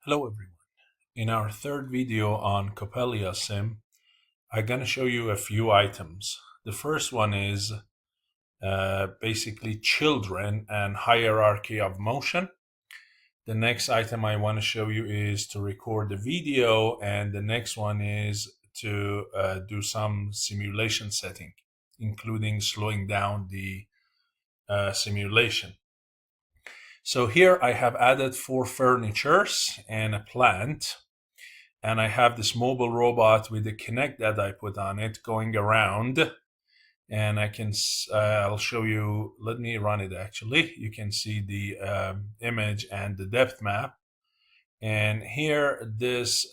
Hello everyone. In our third video on CoppeliaSim, I'm going to show you a few items. The first one is basically children and hierarchy of motion. The next item I want to show you is to record the video, and the next one is to do some simulation setting, including slowing down the simulation. So here I have added 4 furnitures and a plant, and I have this mobile robot with the Kinect that I put on it going around, and I'll show you. Let me run it. Actually, you can see the image and the depth map. And here, this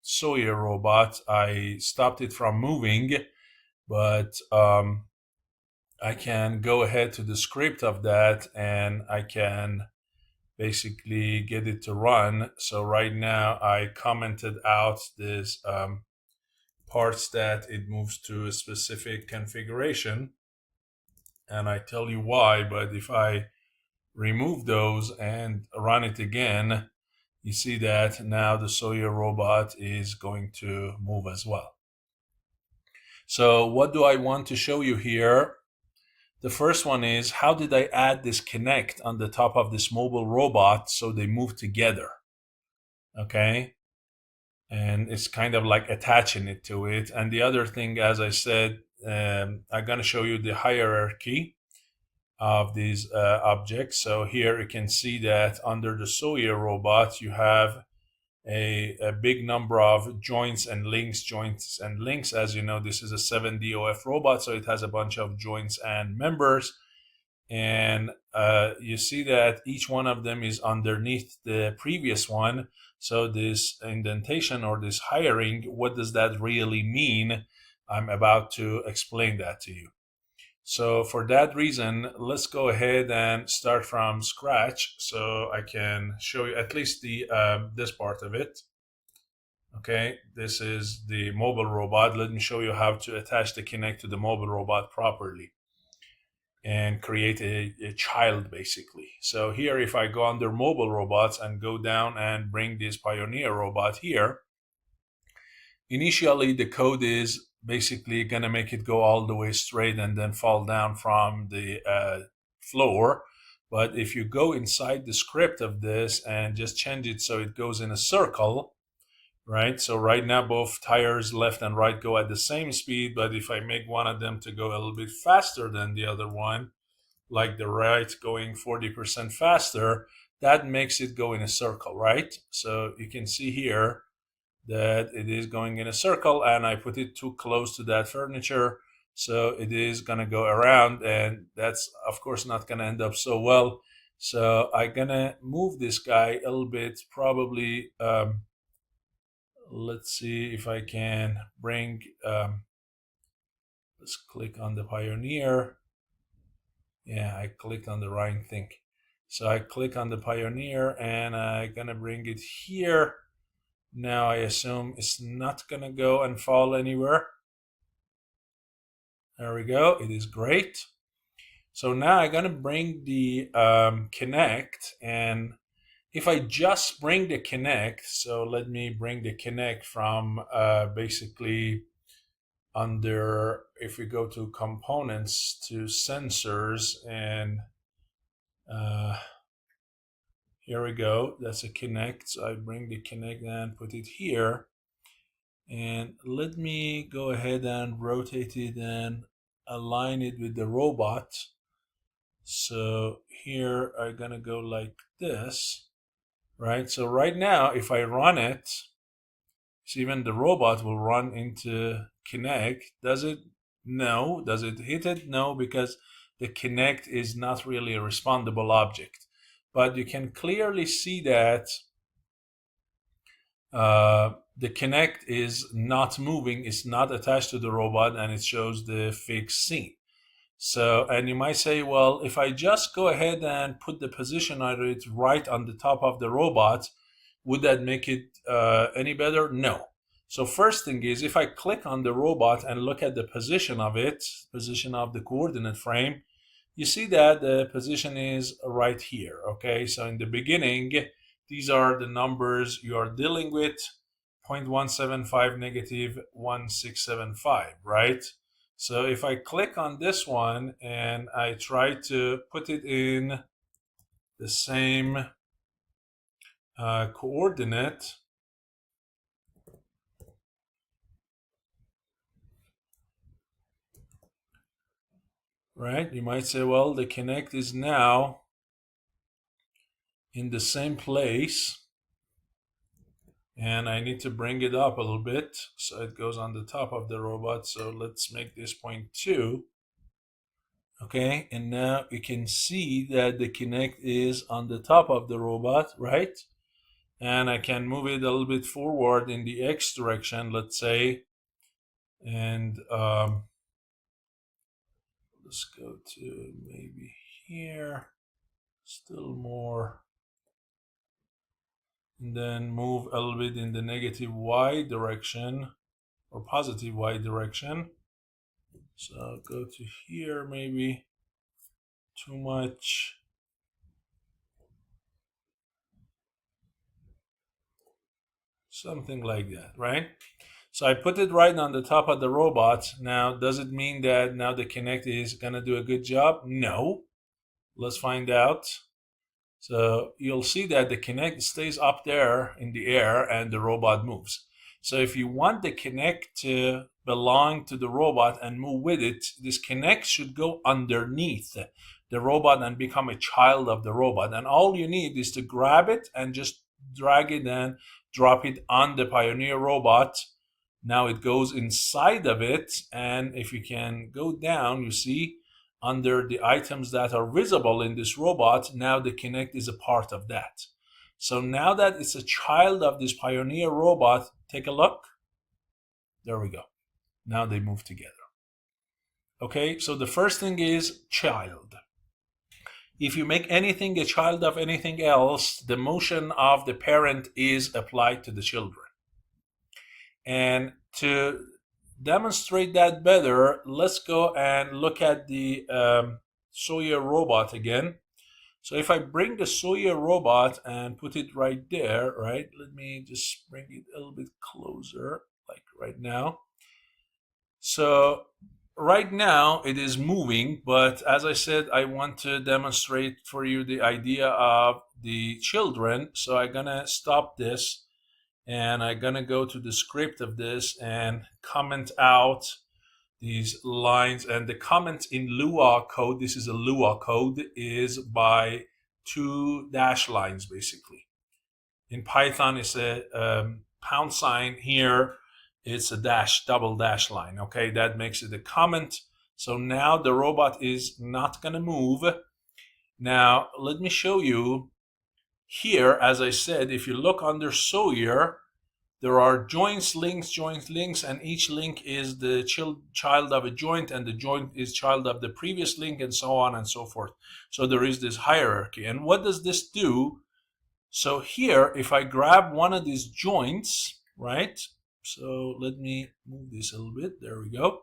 Sawyer robot, I stopped it from moving, but I can go ahead to the script of that, and I can basically get it to run. So right now I commented out this parts that it moves to a specific configuration, and I tell you why. But if I remove those and run it again, you see that now the Sawyer robot is going to move as well. So what do I want to show you here? The first one is, how did I add this Kinect on the top of this mobile robot so they move together? Okay. And it's kind of like attaching it to it. And the other thing, as I said, I'm going to show you the hierarchy of these objects. So here you can see that under the Sawyer robot, you have a big number of joints and links. As you know, this is a 7DOF robot, so it has a bunch of joints and members. And you see that each one of them is underneath the previous one. So this indentation or this hiring, what does that really mean? I'm about to explain that to you. So for that reason, let's go ahead and start from scratch so I can show you at least the this part of it. Okay, this is the mobile robot. Let me show you how to attach the Kinect to the mobile robot properly and create a child, basically. So here, if I go under mobile robots and go down and bring this Pioneer robot here, initially the code is basically going to make it go all the way straight and then fall down from the floor. But if you go inside the script of this and just change it so it goes in a circle, right? So right now both tires left and right go at the same speed, but if I make one of them to go a little bit faster than the other one, like the right going 40% faster, that makes it go in a circle, right? So you can see here that it is going in a circle, and I put it too close to that furniture, so it is going to go around, and that's of course not going to end up so well. So I'm going to move this guy a little bit, probably let's see if I can bring let's click on the Pioneer. Yeah, I clicked on the right thing. So I click on the Pioneer and I'm gonna bring it here. Now I assume it's not gonna go and fall anywhere. There we go, it is great. So now I'm gonna bring the Kinect, and if I just bring the Kinect, so let me bring the Kinect from basically under, if we go to components, to sensors, and here we go, that's a Kinect. So I bring the Kinect and put it here, and let me go ahead and rotate it and align it with the robot. So here I'm gonna go like this, right? So right now if I run it, so even the robot will run into Kinect. Does it? No. Does it hit it? No, because the Kinect is not really a respondable object. But you can clearly see that the Kinect is not moving, it's not attached to the robot, and it shows the fixed scene. So, and you might say, well, if I just go ahead and put the position of it right on the top of the robot, would that make it any better? No. So first thing is, if I click on the robot and look at the position of it, position of the coordinate frame, you see that the position is right here. Okay, so in the beginning, these are the numbers you are dealing with, 0.175 negative 1675, right? So if I click on this one and I try to put it in the same coordinate, right? You might say, well, the connect is now in the same place, and I need to bring it up a little bit so it goes on the top of the robot. So let's make this 0.2. Okay, and now you can see that the connect is on the top of the robot, right? And I can move it a little bit forward in the X direction, let's say, and let's go to maybe here, still more, and then move a little bit in the negative Y direction or positive Y direction. So go to here, maybe too much. Something like that, right? So I put it right on the top of the robot. Now, does it mean that now the Kinect is gonna do a good job? No. Let's find out. So you'll see that the Kinect stays up there in the air and the robot moves. So if you want the Kinect to belong to the robot and move with it, this Kinect should go underneath the robot and become a child of the robot. And all you need is to grab it and just drag it and drop it on the Pioneer robot. Now it goes inside of it, and if you can go down, you see under the items that are visible in this robot, now the Kinect is a part of that. So now that it's a child of this Pioneer robot, take a look. There we go. Now they move together. Okay, so the first thing is child. If you make anything a child of anything else, the motion of the parent is applied to the children. And to demonstrate that better, let's go and look at the Sawyer robot again. So if I bring the Sawyer robot and put it right there, right? Let me just bring it a little bit closer, like right now. So right now it is moving, but as I said, I want to demonstrate for you the idea of the children. So I'm gonna stop this and I'm gonna go to the script of this and comment out these lines. And the comment in Lua code, this is a Lua code, is by 2 dash lines basically. In Python, it's a pound sign. Here it's a dash, double dash line. Okay, that makes it a comment. So now the robot is not gonna move. Now let me show you here. As I said, if you look under Sawyer, there are joints, links, and each link is the child of a joint, and the joint is child of the previous link, and so on and so forth. So there is this hierarchy. And what does this do? So here, if I grab one of these joints, right? So let me move this a little bit. There we go.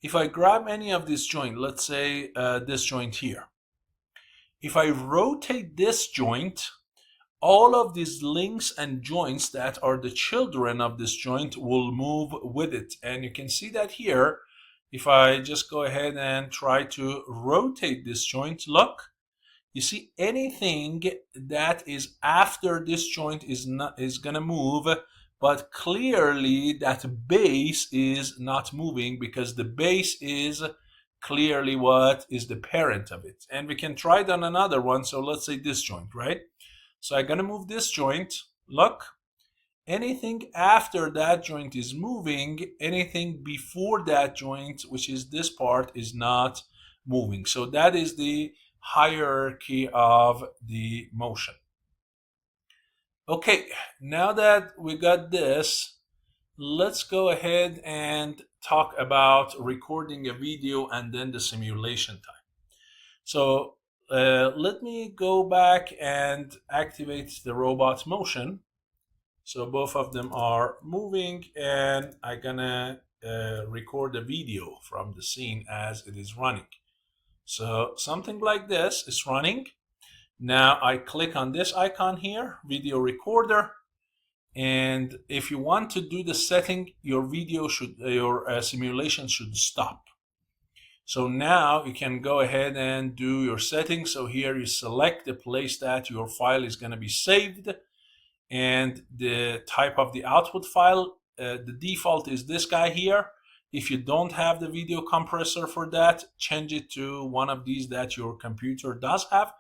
If I grab any of this joint, let's say this joint here. If I rotate this joint, all of these links and joints that are the children of this joint will move with it. And you can see that here. If I just go ahead and try to rotate this joint, look, you see anything that is after this joint is going to move, but clearly that base is not moving because the base is clearly what is the parent of it. And we can try it on another one. So let's say this joint, right? So I'm going to move this joint. Look, anything after that joint is moving. Anything before that joint, which is this part, is not moving. So that is the hierarchy of the motion. Okay, now that we got this, let's go ahead and talk about recording a video and then the simulation time. So let me go back and activate the robot motion. So both of them are moving, and I'm gonna record a video from the scene as it is running. So something like this is running. Now I click on this icon here, video recorder. And if you want to do the setting, your simulation should stop. So now you can go ahead and do your settings. So here you select the place that your file is going to be saved and the type of the output file. The default is this guy here. If you don't have the video compressor for that, change it to one of these that your computer does have.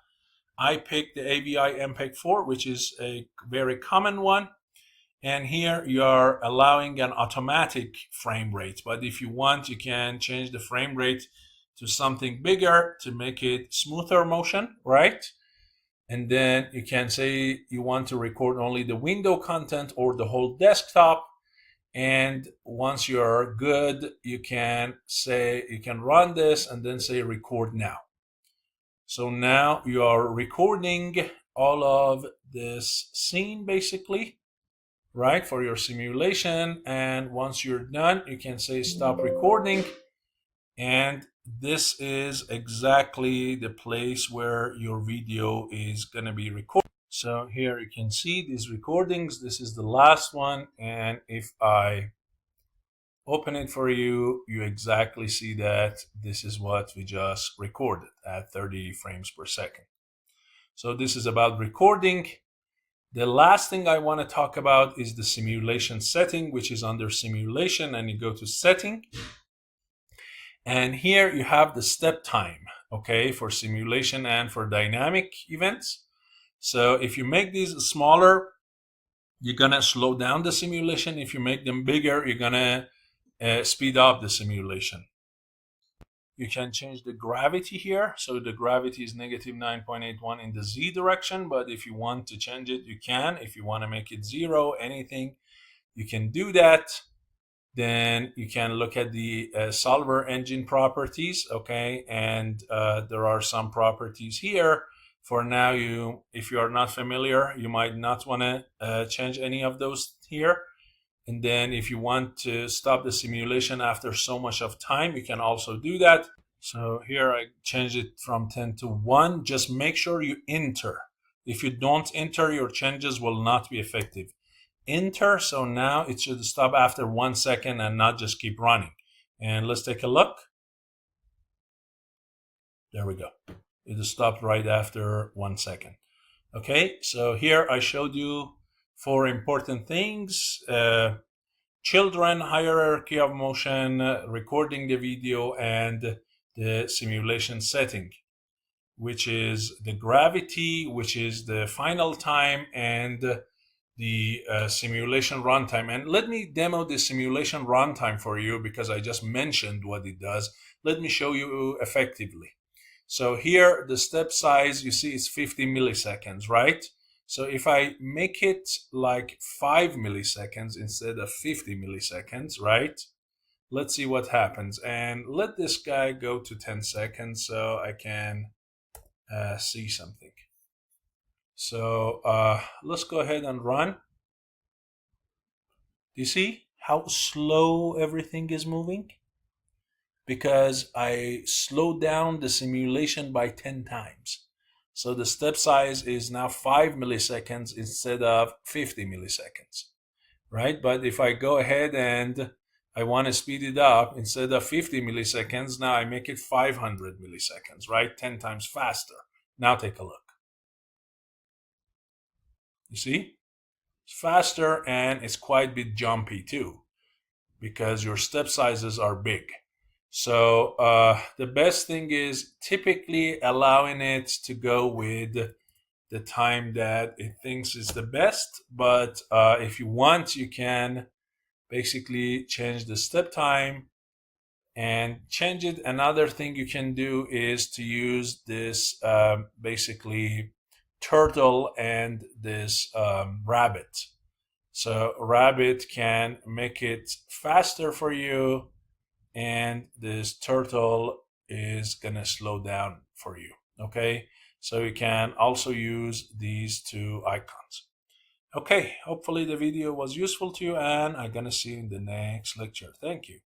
I picked the AVI MPEG-4, which is a very common one. And here you are allowing an automatic frame rate. But if you want, you can change the frame rate to something bigger to make it smoother motion, right? And then you can say you want to record only the window content or the whole desktop. And once you're good, you can say, you can run this and then say record now. So now you are recording all of this scene basically, right, for your simulation. And once you're done, you can say stop recording. And this is exactly the place where your video is going to be recorded. So here you can see these recordings. This is the last one. And if I open it for you, you exactly see that this is what we just recorded at 30 frames per second. So this is about recording. The last thing I want to talk about is the simulation setting, which is under simulation, and you go to setting. And here you have the step time, okay, for simulation and for dynamic events. So if you make these smaller, you're going to slow down the simulation. If you make them bigger, you're going to speed up the simulation. You can change the gravity here. So the gravity is negative 9.81 in the Z direction, but if you want to change it, you can. If you want to make it 0, anything, you can do that. Then you can look at the solver engine properties, okay? And there are some properties here. For now, if you are not familiar, you might not want to change any of those here. And then if you want to stop the simulation after so much of time, you can also do that. So here I changed it from 10 to 1. Just make sure you enter. If you don't enter, your changes will not be effective. Enter. So now it should stop after 1 second and not just keep running. And let's take a look. There we go. It stopped right after 1 second. Okay, so here I showed you 4 important things. Children, hierarchy of motion, recording the video, and the simulation setting, which is the gravity, which is the final time, and the simulation runtime. And let me demo the simulation runtime for you because I just mentioned what it does. Let me show you effectively. So here, the step size, you see it's 50 milliseconds, right? So if I make it like 5 milliseconds instead of 50 milliseconds, right? Let's see what happens. And let this guy go to 10 seconds so I can see something. So let's go ahead and run. Do you see how slow everything is moving? Because I slowed down the simulation by 10 times. So the step size is now 5 milliseconds instead of 50 milliseconds, right? But if I go ahead and I want to speed it up, instead of 50 milliseconds, now I make it 500 milliseconds, right? 10 times faster. Now take a look. You see? It's faster and it's quite a bit jumpy too because your step sizes are big. So the best thing is typically allowing it to go with the time that it thinks is the best. But if you want, you can basically change the step time and change it. Another thing you can do is to use this basically turtle and this rabbit. So rabbit can make it faster for you, and this turtle is gonna slow down for you, okay? So you can also use these 2 icons. Okay, hopefully the video was useful to you, and I'm gonna see you in the next lecture. Thank you.